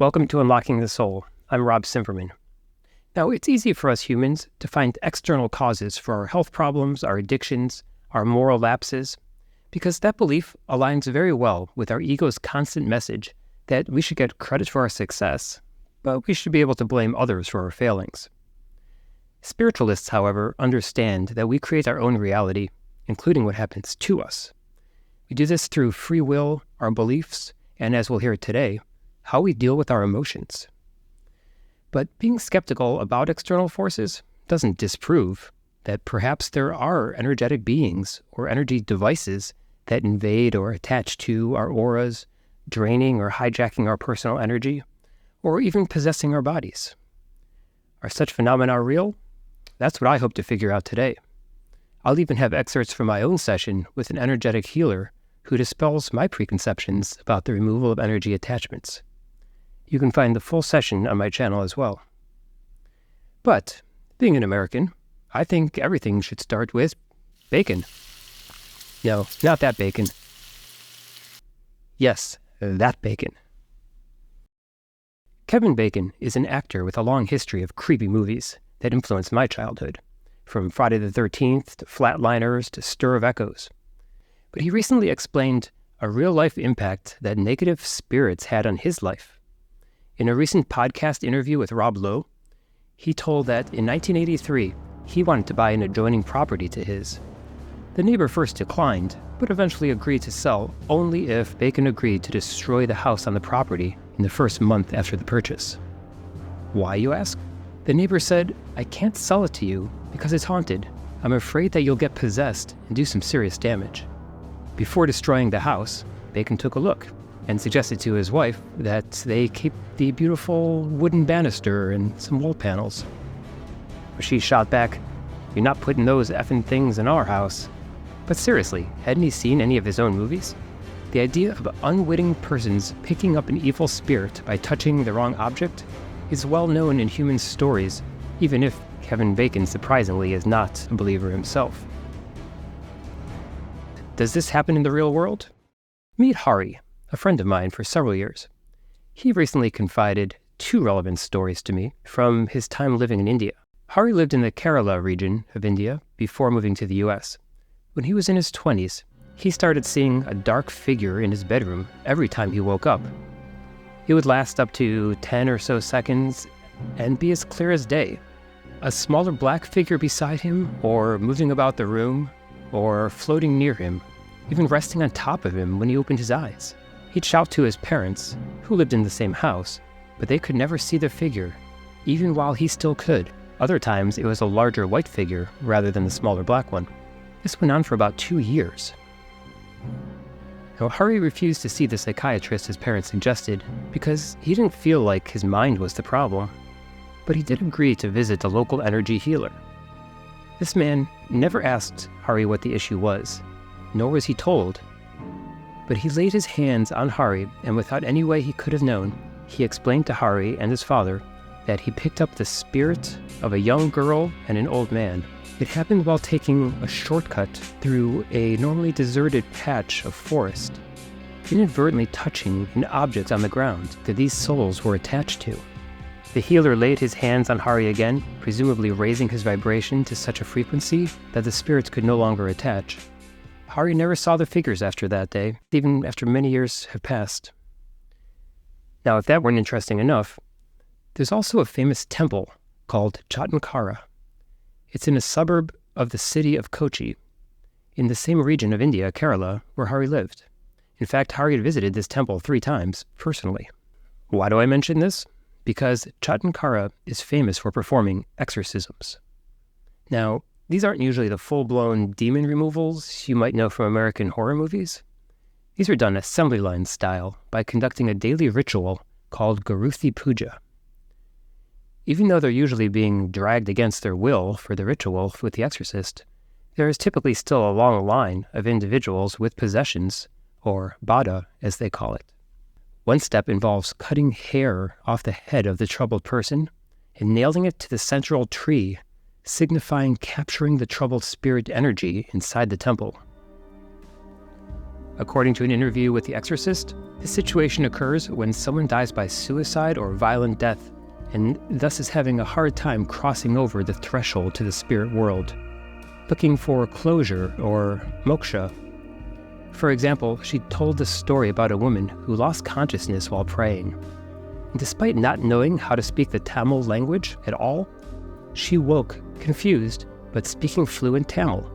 Welcome to Unlocking the Soul. I'm Rob Simperman. Now, it's easy for us humans to find external causes for our health problems, our addictions, our moral lapses, because that belief aligns very well with our ego's constant message that we should get credit for our success, but we should be able to blame others for our failings. Spiritualists, however, understand that we create our own reality, including what happens to us. We do this through free will, our beliefs, and as we'll hear today, how we deal with our emotions. But being skeptical about external forces doesn't disprove that perhaps there are energetic beings or energy devices that invade or attach to our auras, draining or hijacking our personal energy, or even possessing our bodies. Are such phenomena real? That's what I hope to figure out today. I'll even have excerpts from my own session with an energetic healer who dispels my preconceptions about the removal of energy attachments. You can find the full session on my channel as well. But, being an American, I think everything should start with bacon. No, not that bacon. Yes, that bacon. Kevin Bacon is an actor with a long history of creepy movies that influenced my childhood, from Friday the 13th to Flatliners to Stir of Echoes. But he recently explained a real-life impact that negative spirits had on his life. In a recent podcast interview with Rob Lowe, he told that in 1983, he wanted to buy an adjoining property to his. The neighbor first declined, but eventually agreed to sell only if Bacon agreed to destroy the house on the property in the first month after the purchase. Why, you ask? The neighbor said, "I can't sell it to you because it's haunted. I'm afraid that you'll get possessed and do some serious damage." Before destroying the house, Bacon took a look and suggested to his wife that they keep the beautiful wooden banister and some wall panels. But she shot back, "You're not putting those effing things in our house." But seriously, hadn't he seen any of his own movies? The idea of unwitting persons picking up an evil spirit by touching the wrong object is well known in human stories, even if Kevin Bacon surprisingly is not a believer himself. Does this happen in the real world? Meet Hari, a friend of mine for several years. He recently confided two relevant stories to me from his time living in India. Hari lived in the Kerala region of India before moving to the US. When he was in his 20s, he started seeing a dark figure in his bedroom every time he woke up. It would last up to 10 or so seconds and be as clear as day. A smaller black figure beside him, or moving about the room, or floating near him, even resting on top of him when he opened his eyes. He'd shout to his parents, who lived in the same house, but they could never see the figure, even while he still could. Other times, it was a larger white figure rather than the smaller black one. This went on for about 2 years. Now, Hari refused to see the psychiatrist his parents suggested because he didn't feel like his mind was the problem, but he did agree to visit a local energy healer. This man never asked Hari what the issue was, nor was he told. But he laid his hands on Hari, and without any way he could have known, he explained to Hari and his father that he picked up the spirit of a young girl and an old man. It happened while taking a shortcut through a normally deserted patch of forest, inadvertently touching an object on the ground that these souls were attached to. The healer laid his hands on Hari again, presumably raising his vibration to such a frequency that the spirits could no longer attach. Hari never saw the figures after that day, even after many years have passed. Now, if that weren't interesting enough, there's also a famous temple called Chatankara. It's in a suburb of the city of Kochi, in the same region of India, Kerala, where Hari lived. In fact, Hari had visited this temple 3 times, personally. Why do I mention this? Because Chatankara is famous for performing exorcisms. Now, these aren't usually the full-blown demon removals you might know from American horror movies. These are done assembly line style by conducting a daily ritual called Garuthi Puja. Even though they're usually being dragged against their will for the ritual with the exorcist, there is typically still a long line of individuals with possessions, or bada as they call it. One step involves cutting hair off the head of the troubled person and nailing it to the central tree, signifying capturing the troubled spirit energy inside the temple. According to an interview with The Exorcist, this situation occurs when someone dies by suicide or violent death, and thus is having a hard time crossing over the threshold to the spirit world, looking for closure or moksha. For example, she told the story about a woman who lost consciousness while praying. And despite not knowing how to speak the Tamil language at all, she woke confused but speaking fluent Tamil,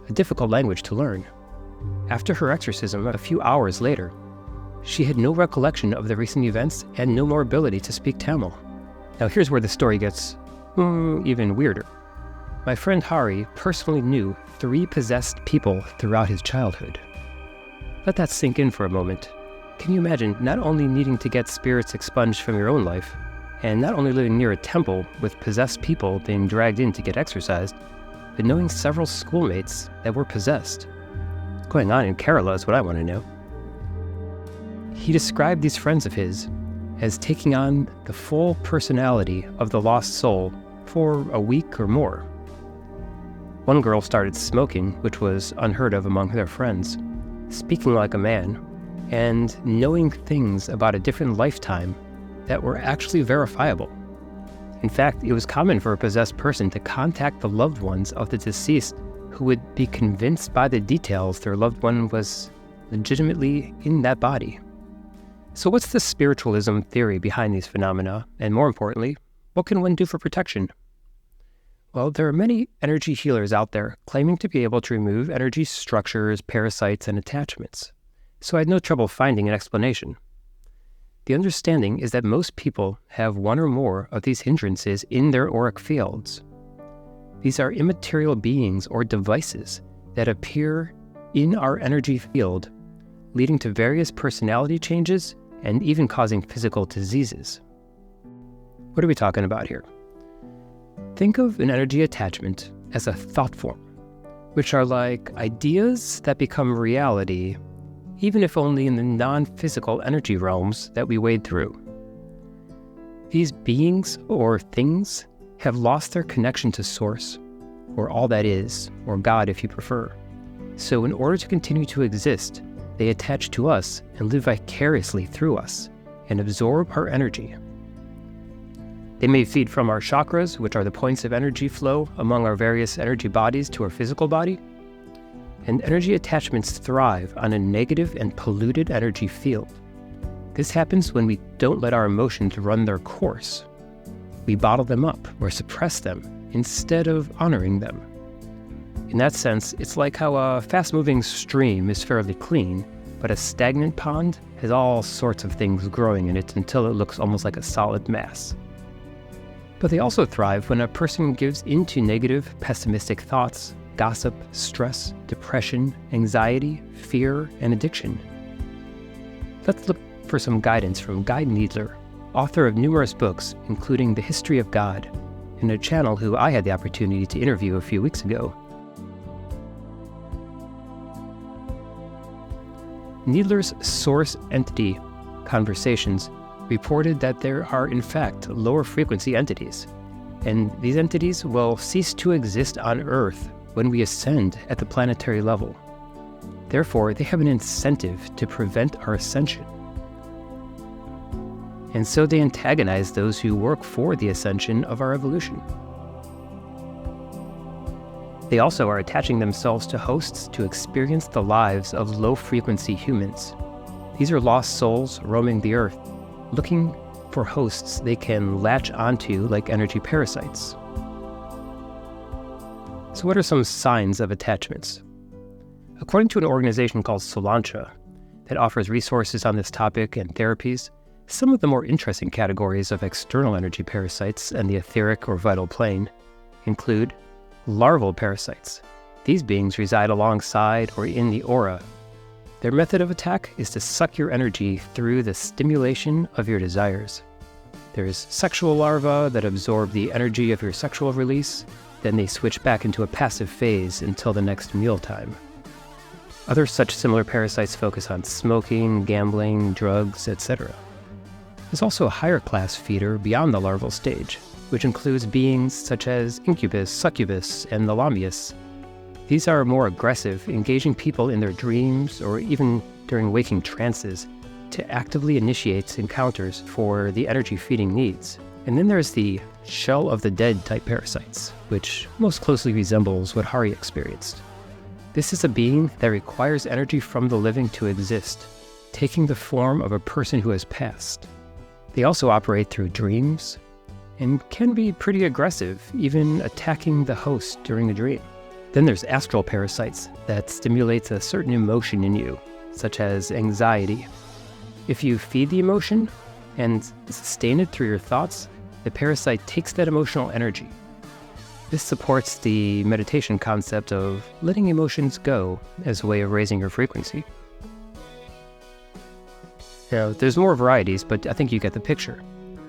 a difficult language to learn. After her exorcism, a few hours later, she had no recollection of the recent events and no more ability to speak Tamil. Now here's where the story gets even weirder. My friend Hari personally knew 3 possessed people throughout his childhood. Let that sink in for a moment. Can you imagine not only needing to get spirits expunged from your own life, and not only living near a temple with possessed people being dragged in to get exorcised, but knowing several schoolmates that were possessed? What's going on in Kerala is what I want to know. He described these friends of his as taking on the full personality of the lost soul for a week or more. One girl started smoking, which was unheard of among their friends, speaking like a man, and knowing things about a different lifetime that were actually verifiable. In fact, it was common for a possessed person to contact the loved ones of the deceased who would be convinced by the details their loved one was legitimately in that body. So what's the spiritualism theory behind these phenomena? And more importantly, what can one do for protection? Well, there are many energy healers out there claiming to be able to remove energy structures, parasites, and attachments. So I had no trouble finding an explanation. The understanding is that most people have one or more of these hindrances in their auric fields. These are immaterial beings or devices that appear in our energy field, leading to various personality changes and even causing physical diseases. What are we talking about here? Think of an energy attachment as a thought form, which are like ideas that become reality, even if only in the non-physical energy realms that we wade through. These beings or things have lost their connection to Source, or all that is, or God if you prefer. So in order to continue to exist, they attach to us and live vicariously through us and absorb our energy. They may feed from our chakras, which are the points of energy flow among our various energy bodies to our physical body. And energy attachments thrive on a negative and polluted energy field. This happens when we don't let our emotions run their course. We bottle them up or suppress them instead of honoring them. In that sense, it's like how a fast-moving stream is fairly clean, but a stagnant pond has all sorts of things growing in it until it looks almost like a solid mass. But they also thrive when a person gives into negative, pessimistic thoughts, gossip, stress, depression, anxiety, fear, and addiction. Let's look for some guidance from Guy Needler, author of numerous books, including The History of God, and a channel who I had the opportunity to interview a few weeks ago. Needler's Source Entity Conversations reported that there are in fact lower frequency entities, and these entities will cease to exist on Earth when we ascend at the planetary level. Therefore, they have an incentive to prevent our ascension. And so they antagonize those who work for the ascension of our evolution. They also are attaching themselves to hosts to experience the lives of low-frequency humans. These are lost souls roaming the Earth, looking for hosts they can latch onto like energy parasites. So what are some signs of attachments? According to an organization called Solantra that offers resources on this topic and therapies, some of the more interesting categories of external energy parasites and the etheric or vital plane include larval parasites. These beings reside alongside or in the aura. Their method of attack is to suck your energy through the stimulation of your desires. There's sexual larvae that absorb the energy of your sexual release, then they switch back into a passive phase until the next mealtime. Other such similar parasites focus on smoking, gambling, drugs, etc. There's also a higher class feeder beyond the larval stage, which includes beings such as incubus, succubus, and the lamius. These are more aggressive, engaging people in their dreams or even during waking trances to actively initiate encounters for the energy-feeding needs. And then there's the shell of the dead type parasites, which most closely resembles what Hari experienced. This is a being that requires energy from the living to exist, taking the form of a person who has passed. They also operate through dreams and can be pretty aggressive, even attacking the host during a dream. Then there's astral parasites that stimulates a certain emotion in you, such as anxiety. If you feed the emotion and sustain it through your thoughts, the parasite takes that emotional energy. This supports the meditation concept of letting emotions go as a way of raising your frequency. Now, there's more varieties, but I think you get the picture.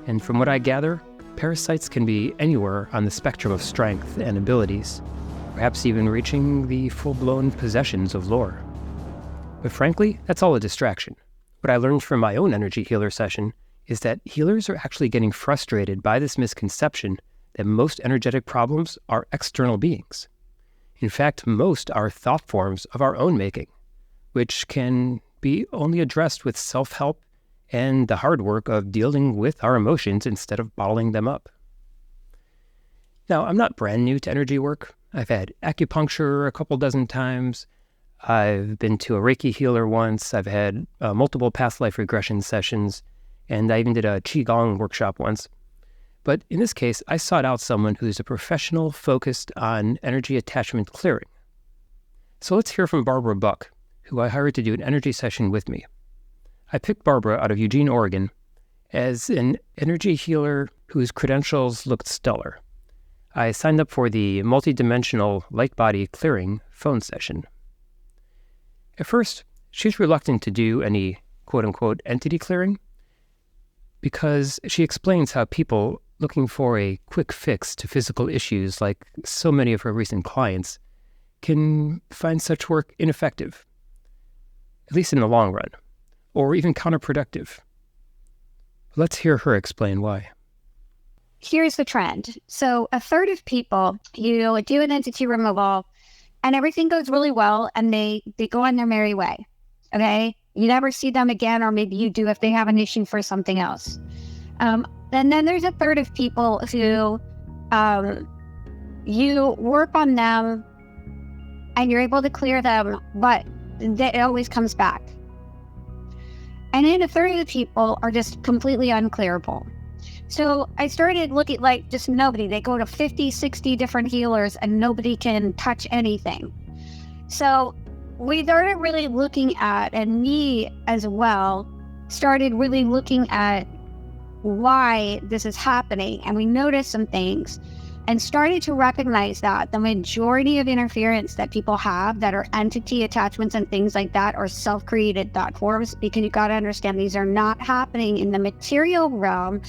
And from what I gather, parasites can be anywhere on the spectrum of strength and abilities, perhaps even reaching the full-blown possessions of lore. But frankly, that's all a distraction. What I learned from my own energy healer session is that healers are actually getting frustrated by this misconception that most energetic problems are external beings. In fact, most are thought forms of our own making, which can be only addressed with self-help and the hard work of dealing with our emotions instead of bottling them up. Now, I'm not brand new to energy work. I've had acupuncture a couple dozen times. I've been to a Reiki healer once. I've had multiple past life regression sessions, and I even did a Qigong workshop once. But in this case, I sought out someone who's a professional focused on energy attachment clearing. So let's hear from Barbara Buck, who I hired to do an energy session with me. I picked Barbara out of Eugene, Oregon, as an energy healer whose credentials looked stellar. I signed up for the multidimensional light body clearing phone session. At first, she's reluctant to do any quote-unquote entity clearing because she explains how people looking for a quick fix to physical issues, like so many of her recent clients, can find such work ineffective, at least in the long run, or even counterproductive. Let's hear her explain why. Here's the trend. So a third of people, do an entity removal and everything goes really well and they go on their merry way, okay? You never see them again, or maybe you do if they have an issue for something else. And then there's a third of people who you work on them and you're able to clear them, but it always comes back. And then a third of the people are just completely unclearable. So I started looking like just nobody. They go to 50, 60 different healers and nobody can touch anything. So we started really looking at, and me as well, started really looking at why this is happening. And we noticed some things and started to recognize that the majority of interference that people have that are entity attachments and things like that are self-created thought forms, because you got to understand these are not happening in the material realm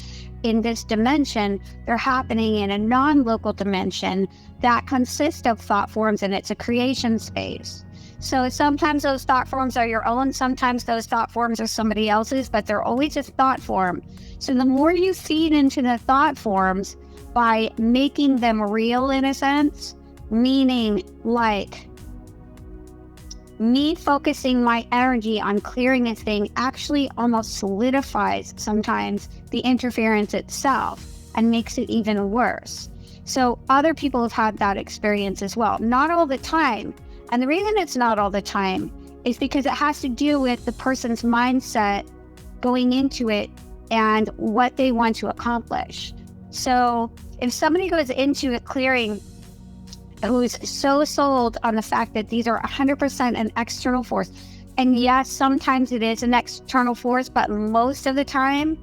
in this dimension. They're happening in a non-local dimension that consists of thought forms, and it's a creation space. So sometimes those thought forms are your own, sometimes those thought forms are somebody else's, but they're always a thought form. So the more you feed into the thought forms by making them real in a sense, meaning like me focusing my energy on clearing a thing actually almost solidifies sometimes the interference itself and makes it even worse. So other people have had that experience as well. Not all the time. And the reason it's not all the time is because it has to do with the person's mindset going into it and what they want to accomplish. So if somebody goes into it clearing who's so sold on the fact that these are 100% an external force, and yes, sometimes it is an external force, but most of the time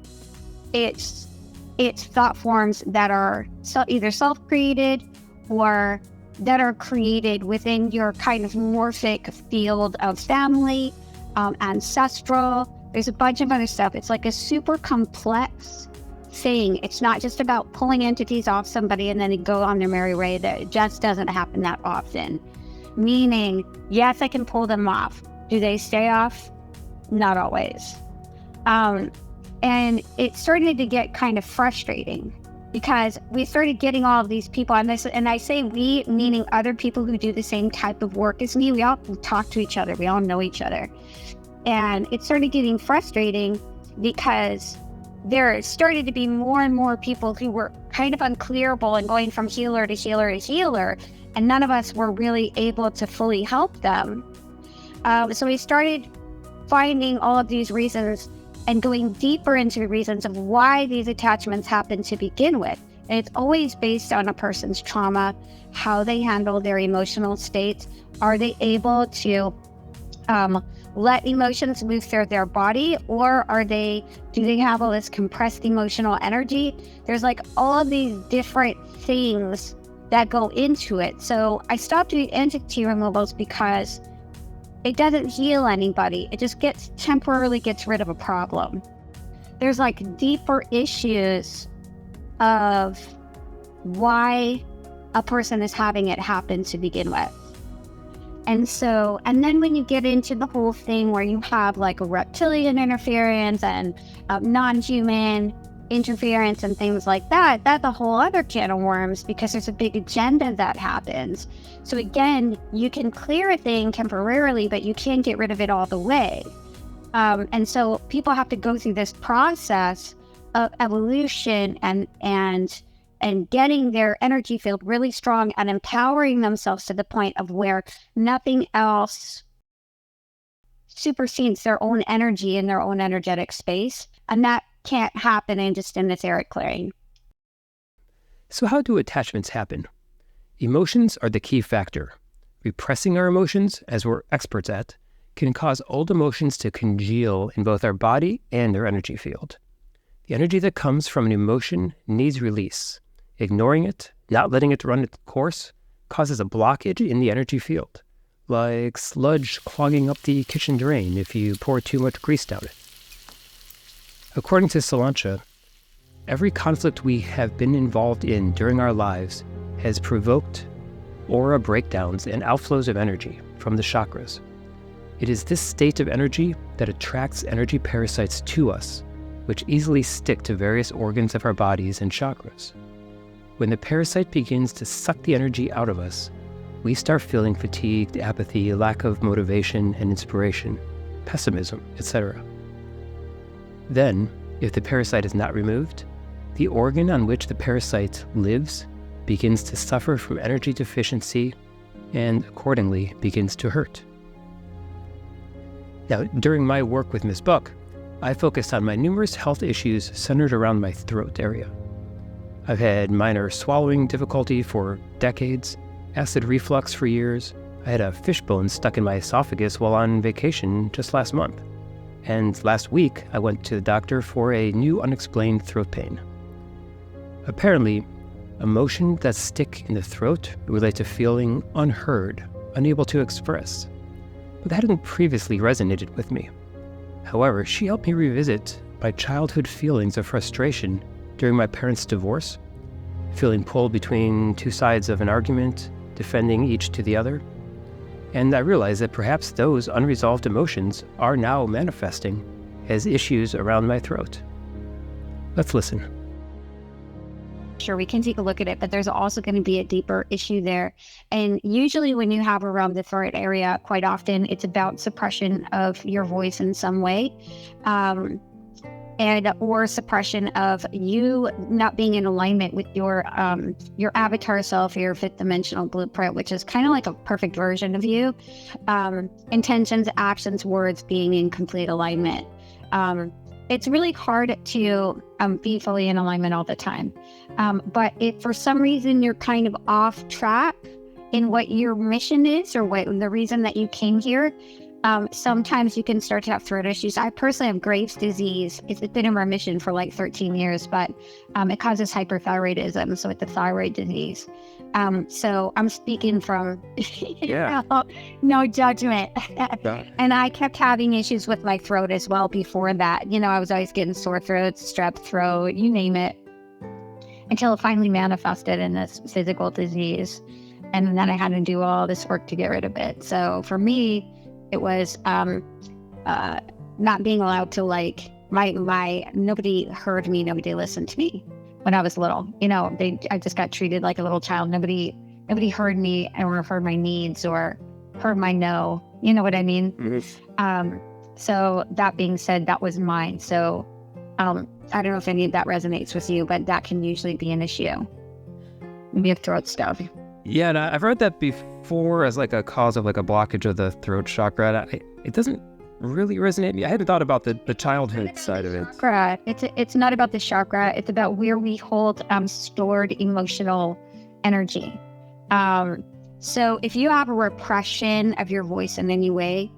it's thought forms that are either self-created or that are created within your kind of morphic field of family, ancestral. There's a bunch of other stuff. It's like a super complex thing. It's not just about pulling entities off somebody and then they go on their merry way. That just doesn't happen that often. Meaning, yes, I can pull them off. Do they stay off? Not always. And it started to get kind of frustrating because we started getting all of these people, and I say we, meaning other people who do the same type of work as me. We all talk to each other. We all know each other. And it started getting frustrating because there started to be more and more people who were kind of unclearable and going from healer to healer to healer, and none of us were really able to fully help them. So we started finding all of these reasons and going deeper into the reasons of why these attachments happen to begin with. And it's always based on a person's trauma, how they handle their emotional states. Are they able to let emotions move through their body, or do they have all this compressed emotional energy? There's like all of these different things that go into it. So I stopped doing entity removals because it doesn't heal anybody. It just temporarily gets rid of a problem. There's like deeper issues of why a person is having it happen to begin with. And then when you get into the whole thing where you have like a reptilian interference and non-human interference and things like that, that's a whole other can of worms, because there's a big agenda that happens. So again, you can clear a thing temporarily, but you can't get rid of it all the way. And so people have to go through this process of evolution and getting their energy field really strong and empowering themselves to the point of where nothing else supersedes their own energy in their own energetic space. And that can't happen in just an etheric clearing. So how do attachments happen? Emotions are the key factor. Repressing our emotions, as we're experts at, can cause old emotions to congeal in both our body and our energy field. The energy that comes from an emotion needs release. Ignoring it, not letting it run its course, causes a blockage in the energy field, like sludge clogging up the kitchen drain if you pour too much grease down it. According to Salancha, every conflict we have been involved in during our lives has provoked aura breakdowns and outflows of energy from the chakras. It is this state of energy that attracts energy parasites to us, which easily stick to various organs of our bodies and chakras. When the parasite begins to suck the energy out of us, we start feeling fatigued, apathy, lack of motivation and inspiration, pessimism, etc. Then, if the parasite is not removed, the organ on which the parasite lives begins to suffer from energy deficiency and accordingly begins to hurt. Now, during my work with Ms. Buck, I focused on my numerous health issues centered around my throat area. I've had minor swallowing difficulty for decades, acid reflux for years. I had a fishbone stuck in my esophagus while on vacation just last month. And last week, I went to the doctor for a new unexplained throat pain. Apparently, emotions that stick in the throat relate to feeling unheard, unable to express. But that hadn't previously resonated with me. However, she helped me revisit my childhood feelings of frustration during my parents' divorce, feeling pulled between two sides of an argument, defending each to the other. And I realized that perhaps those unresolved emotions are now manifesting as issues around my throat. Let's listen. Sure, we can take a look at it, but there's also going to be a deeper issue there. And usually when you have around the throat area, quite often it's about suppression of your voice in some way. Or suppression of you not being in alignment with your avatar self, your fifth dimensional blueprint, which is kind of like a perfect version of you. Intentions, actions, words being in complete alignment. It's really hard to be fully in alignment all the time. But if for some reason you're kind of off track in what your mission is or what the reason that you came here, sometimes you can start to have throat issues. I personally have Graves' disease. It's been in remission for like 13 years, but it causes hyperthyroidism, so it's a thyroid disease. So I'm speaking from no judgment. And I kept having issues with my throat as well before that. You know, I was always getting sore throats, strep throat, you name it, until it finally manifested in this physical disease. And then I had to do all this work to get rid of it. So for me, it was not being allowed to nobody heard me, nobody listened to me when I was little. I just got treated like a little child. Nobody heard me or heard my needs or heard my no. You know what I mean? Mm-hmm. So that being said, that was mine. So I don't know if any of that resonates with you, but that can usually be an issue. Maybe a throat stuff. Yeah, and I've heard that before as like a cause of like a blockage of the throat chakra. It doesn't really resonate with me. I hadn't thought about the childhood side of it. Chakra. It's not about the chakra. It's about where we hold stored emotional energy. So if you have a repression of your voice in any way,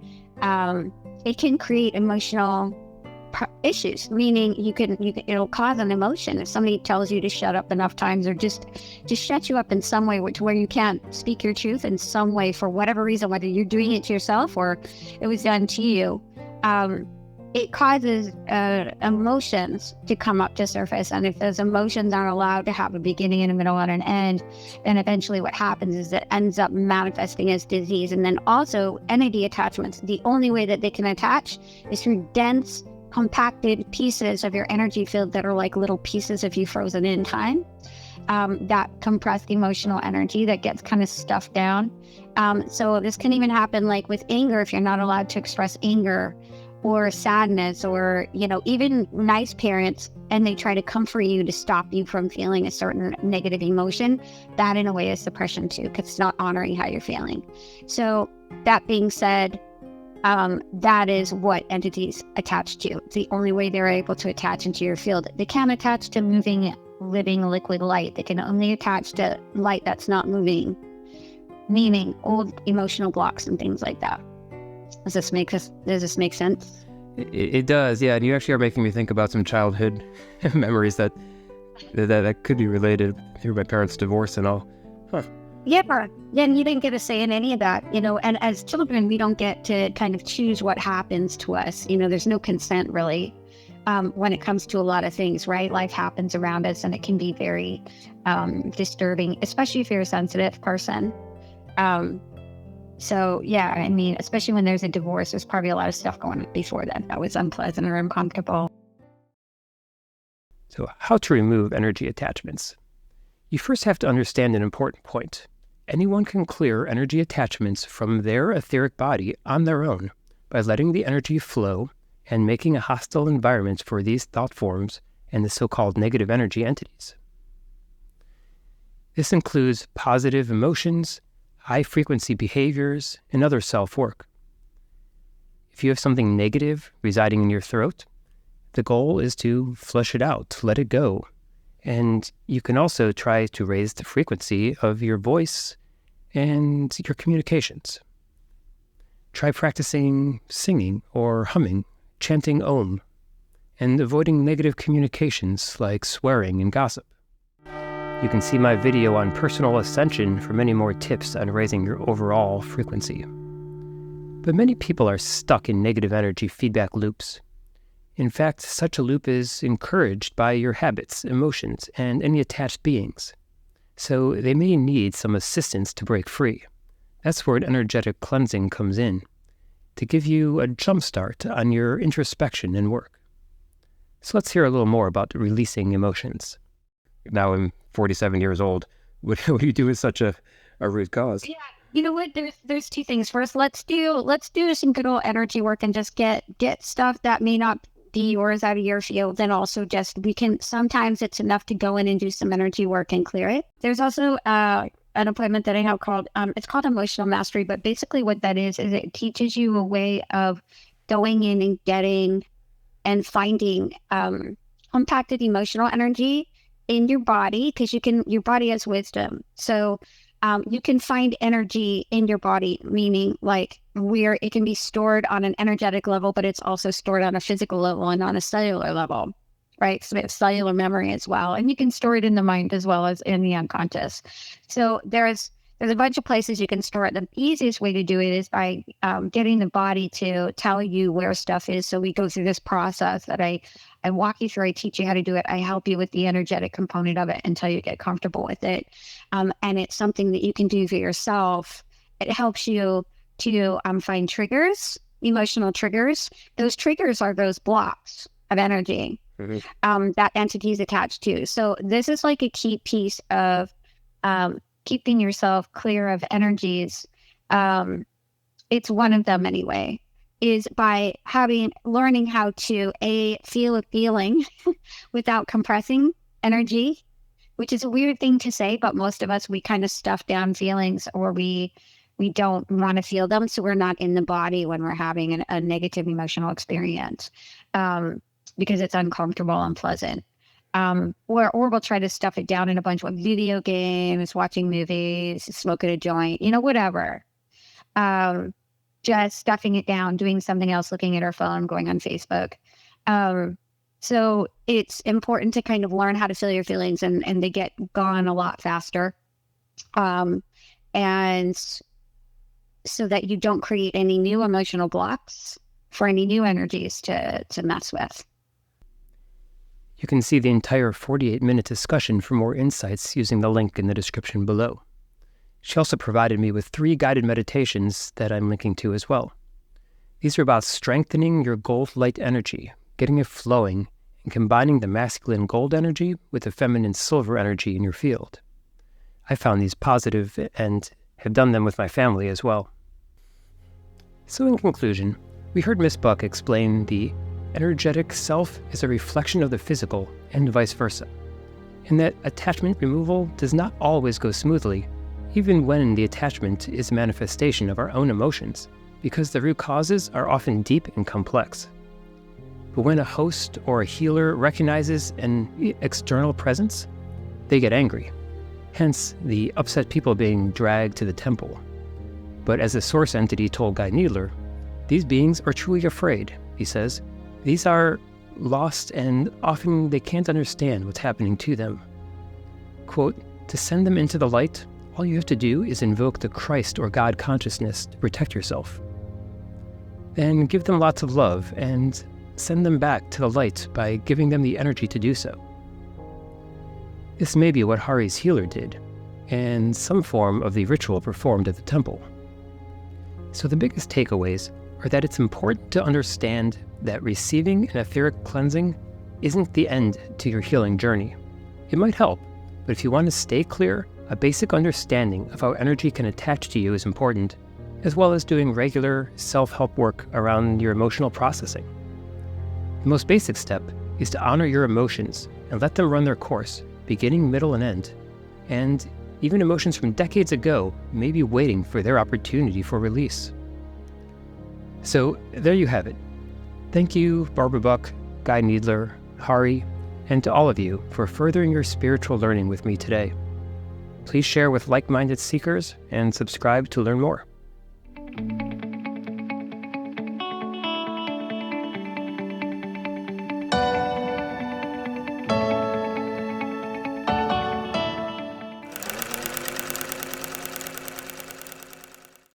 it can create emotional issues, meaning it'll cause an emotion. If somebody tells you to shut up enough times or just shut you up in some way to where you can't speak your truth in some way for whatever reason, whether you're doing it to yourself or it was done to you, it causes emotions to come up to surface. And if those emotions aren't allowed to have a beginning and a middle and an end, then eventually what happens is it ends up manifesting as disease. And then also energy attachments. The only way that they can attach is through dense, compacted pieces of your energy field that are like little pieces of you frozen in time. That compressed emotional energy that gets kind of stuffed down. So this can even happen like with anger, if you're not allowed to express anger or sadness, or, even nice parents, and they try to comfort you to stop you from feeling a certain negative emotion. That in a way is suppression too, because it's not honoring how you're feeling. So that being said, that is what entities attach to. It's the only way they're able to attach into your field. They can't attach to moving, living liquid light. They can only attach to light that's not moving, meaning old emotional blocks and things like that. Does this make sense? It does, yeah. And you actually are making me think about some childhood memories that could be related through my parents' divorce and all. Huh. Yeah, and you didn't get a say in any of that, and as children, we don't get to kind of choose what happens to us. There's no consent really when it comes to a lot of things, right? Life happens around us and it can be very disturbing, especially if you're a sensitive person. So yeah, I mean, especially when there's a divorce, there's probably a lot of stuff going on before that was unpleasant or uncomfortable. So how to remove energy attachments? You first have to understand an important point. Anyone can clear energy attachments from their etheric body on their own by letting the energy flow and making a hostile environment for these thought forms and the so-called negative energy entities. This includes positive emotions, high-frequency behaviors, and other self-work. If you have something negative residing in your throat, the goal is to flush it out, let it go. And you can also try to raise the frequency of your voice and your communications. Try practicing singing or humming, chanting Om, and avoiding negative communications like swearing and gossip. You can see my video on personal ascension for many more tips on raising your overall frequency. But many people are stuck in negative energy feedback loops. In fact, such a loop is encouraged by your habits, emotions, and any attached beings. So they may need some assistance to break free. That's where an energetic cleansing comes in, to give you a jump start on your introspection and work. So let's hear a little more about releasing emotions. Now I'm 47 years old. What do you do with such a root cause? Yeah, you know what? There's two things. First, let's do some good old energy work and just get stuff that may not be yours out of your field. And also sometimes it's enough to go in and do some energy work and clear it. There's also an appointment that I have called, it's called Emotional Mastery, but basically what that is it teaches you a way of going in and getting and finding compacted emotional energy in your body, because your body has wisdom. So you can find energy in your body, meaning like where it can be stored on an energetic level, but it's also stored on a physical level and on a cellular level, right? So we have cellular memory as well. And you can store it in the mind as well as in the unconscious. So there's a bunch of places you can store it. The easiest way to do it is by getting the body to tell you where stuff is. So we go through this process that I walk you through. I teach you how to do it. I help you with the energetic component of it until you get comfortable with it. And it's something that you can do for yourself. It helps you to find triggers, emotional triggers. Those triggers are those blocks of energy. that entity is attached to. So this is like a key piece of keeping yourself clear of energies. It's one of them anyway, is by learning how to feel a feeling without compressing energy, which is a weird thing to say, but most of us, we kind of stuff down feelings, or we don't want to feel them. So we're not in the body when we're having a negative emotional experience, because it's uncomfortable, unpleasant. Or we'll try to stuff it down in a bunch of video games, watching movies, smoking a joint, whatever. Just stuffing it down, doing something else, looking at our phone, going on Facebook. So it's important to kind of learn how to feel your feelings, and they get gone a lot faster. And so that you don't create any new emotional blocks for any new energies to mess with. You can see the entire 48-minute discussion for more insights using the link in the description below. She also provided me with 3 guided meditations that I'm linking to as well. These are about strengthening your gold light energy, getting it flowing, and combining the masculine gold energy with the feminine silver energy in your field. I found these positive and have done them with my family as well. So in conclusion, we heard Miss Buck explain the energetic self is a reflection of the physical and vice versa, and that attachment removal does not always go smoothly, even when the attachment is a manifestation of our own emotions, because the root causes are often deep and complex. But when a host or a healer recognizes an external presence, they get angry, hence the upset people being dragged to the temple. But as the source entity told Guy Needler, these beings are truly afraid, he says. These are lost, and often they can't understand what's happening to them. Quote, to send them into the light, all you have to do is invoke the Christ or God consciousness to protect yourself. Then give them lots of love and send them back to the light by giving them the energy to do so. This may be what Hari's healer did, and some form of the ritual performed at the temple. So the biggest takeaways are that it's important to understand that receiving an etheric cleansing isn't the end to your healing journey. It might help, but if you want to stay clear, a basic understanding of how energy can attach to you is important, as well as doing regular self-help work around your emotional processing. The most basic step is to honor your emotions and let them run their course, beginning, middle, and end. And even emotions from decades ago may be waiting for their opportunity for release. So there you have it. Thank you, Barbara Buck, Guy Needler, Hari, and to all of you for furthering your spiritual learning with me today. Please share with like-minded seekers and subscribe to learn more.